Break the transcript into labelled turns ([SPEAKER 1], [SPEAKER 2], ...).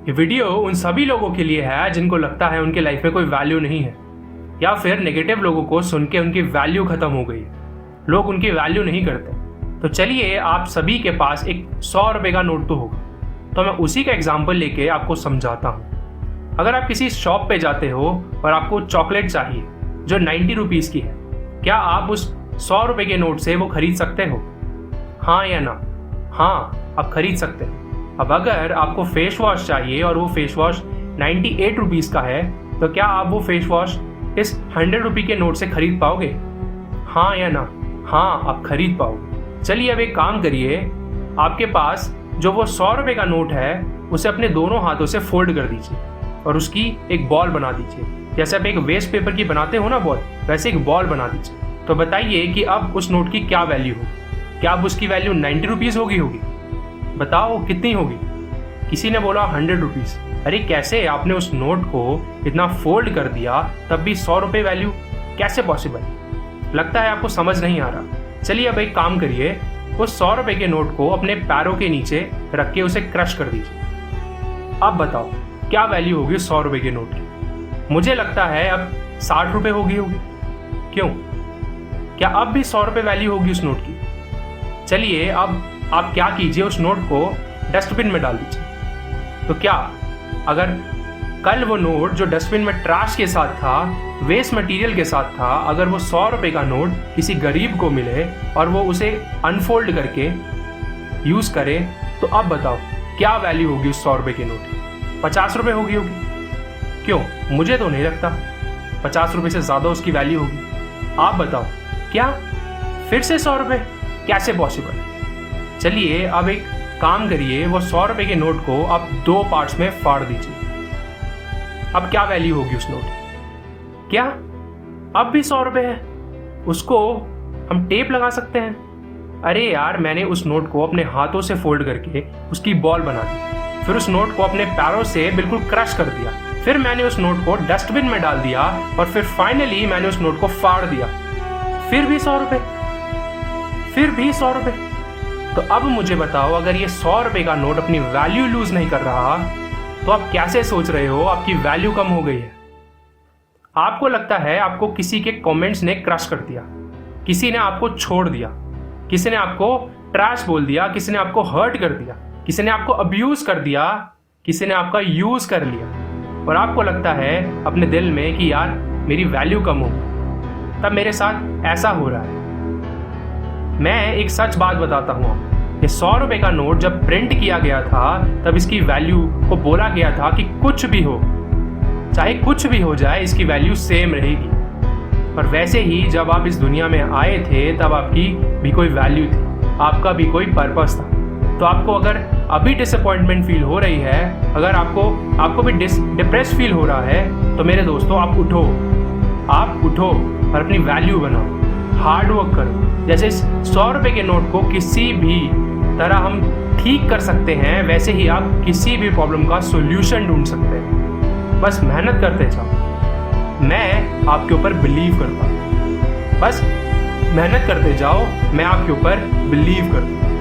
[SPEAKER 1] ये वीडियो उन सभी लोगों के लिए है जिनको लगता है उनके लाइफ में कोई वैल्यू नहीं है, या फिर नेगेटिव लोगों को सुन के उनकी वैल्यू खत्म हो गई है, लोग उनकी वैल्यू नहीं करते। तो चलिए, आप सभी के पास एक 100 रुपए का नोट तो होगा, तो मैं उसी का एग्जाम्पल लेके आपको समझाता हूँ। अगर आप किसी शॉप पे जाते हो और आपको चॉकलेट चाहिए जो 90 रुपीज़ की है, क्या आप उस 100 रुपए के नोट से वो खरीद सकते हो? हाँ या ना? हाँ, आप खरीद सकते हो। अब अगर आपको फेस वॉश चाहिए और वो फेस वॉश 98 रुपीज़ का है, तो क्या आप वो फेस वॉश इस 100 रुपये के नोट से खरीद पाओगे? हाँ या ना? हाँ, आप खरीद पाओगे। चलिए, अब एक काम करिए, आपके पास जो वो 100 रुपये का नोट है उसे अपने दोनों हाथों से फोल्ड कर दीजिए और उसकी एक बॉल बना दीजिए। जैसे आप एक वेस्ट पेपर की बनाते हो ना बॉल, वैसे एक बॉल बना दीजिए। तो बताइए कि अब उस नोट की क्या वैल्यू होगी? क्या अब उसकी वैल्यू 90 रुपीज़ होगी? बताओ कितनी होगी? किसी ने बोला 100 रुपीज़। अरे कैसे? आपने उस नोट को इतना फोल्ड कर दिया, तब भी 100 रुपये वैल्यू कैसे पॉसिबल? लगता है आपको समझ नहीं आ रहा। चलिए, अब एक काम करिए, उस 100 रुपये के नोट को अपने पैरों के नीचे रख के उसे क्रश कर दीजिए। अब बताओ क्या वैल्यू होगी 100 रुपये के नोट की? मुझे लगता है अब 60 रुपये होगी। क्यों? क्या अब भी 100 रुपये वैल्यू होगी उस नोट की? चलिए, अब आप क्या कीजिए, उस नोट को डस्टबिन में डाल दीजिए। तो क्या अगर कल वो नोट जो डस्टबिन में ट्रैश के साथ था, वेस्ट मटेरियल के साथ था, अगर वो 100 रुपये का नोट किसी गरीब को मिले और वो उसे अनफोल्ड करके यूज़ करे, तो अब बताओ क्या वैल्यू होगी उस 100 रुपये के नोट की? 50 रुपये होगी। क्यों? मुझे तो नहीं लगता 50 रुपये से ज़्यादा उसकी वैल्यू होगी। आप बताओ, क्या फिर से 100 रुपये? कैसे पॉसिबल? चलिए, अब एक काम करिए, वो 100 रुपये के नोट को आप 2 पार्ट्स में फाड़ दीजिए। अब क्या वैल्यू होगी उस नोट की? क्या अब भी 100 रुपये है? उसको हम टेप लगा सकते हैं। अरे यार, मैंने उस नोट को अपने हाथों से फोल्ड करके उसकी बॉल बना दी, फिर उस नोट को अपने पैरों से बिल्कुल क्रश कर दिया, फिर मैंने उस नोट को डस्टबिन में डाल दिया और फिर फाइनली मैंने उस नोट को फाड़ दिया। फिर भी 100 रुपये, फिर भी 100 रुपये। तो अब मुझे बताओ, अगर ये 100 रुपये का नोट अपनी वैल्यू लूज नहीं कर रहा, तो आप कैसे सोच रहे हो आपकी वैल्यू कम हो गई है? आपको लगता है आपको किसी के कमेंट्स ने क्रश कर दिया, किसी ने आपको छोड़ दिया, किसी ने आपको ट्रैश बोल दिया, किसी ने आपको हर्ट कर दिया, किसी ने आपको अब्यूज कर दिया, किसी ने आपका यूज कर लिया, और आपको लगता है अपने दिल में कि यार मेरी वैल्यू कम हो, तब मेरे साथ ऐसा हो रहा है। मैं एक सच बात बताता हूँ आपको, ये 100 रुपये का नोट जब प्रिंट किया गया था, तब इसकी वैल्यू को बोला गया था कि कुछ भी हो, चाहे कुछ भी हो जाए, इसकी वैल्यू सेम रहेगी। और वैसे ही जब आप इस दुनिया में आए थे, तब आपकी भी कोई वैल्यू थी, आपका भी कोई पर्पस था। तो आपको अगर अभी डिसअपॉइंटमेंट फील हो रही है, अगर आपको भी डिप्रेस फील हो रहा है, तो मेरे दोस्तों आप उठो और अपनी वैल्यू बनाओ, हार्ड वर्क करो। जैसे इस 100 रुपये के नोट को किसी भी तरह हम ठीक कर सकते हैं, वैसे ही आप किसी भी प्रॉब्लम का सोल्यूशन ढूंढ सकते हैं। बस मेहनत करते जाओ, मैं आपके ऊपर बिलीव करता हूँ। बस मेहनत करते जाओ, मैं आपके ऊपर बिलीव करता हूँ।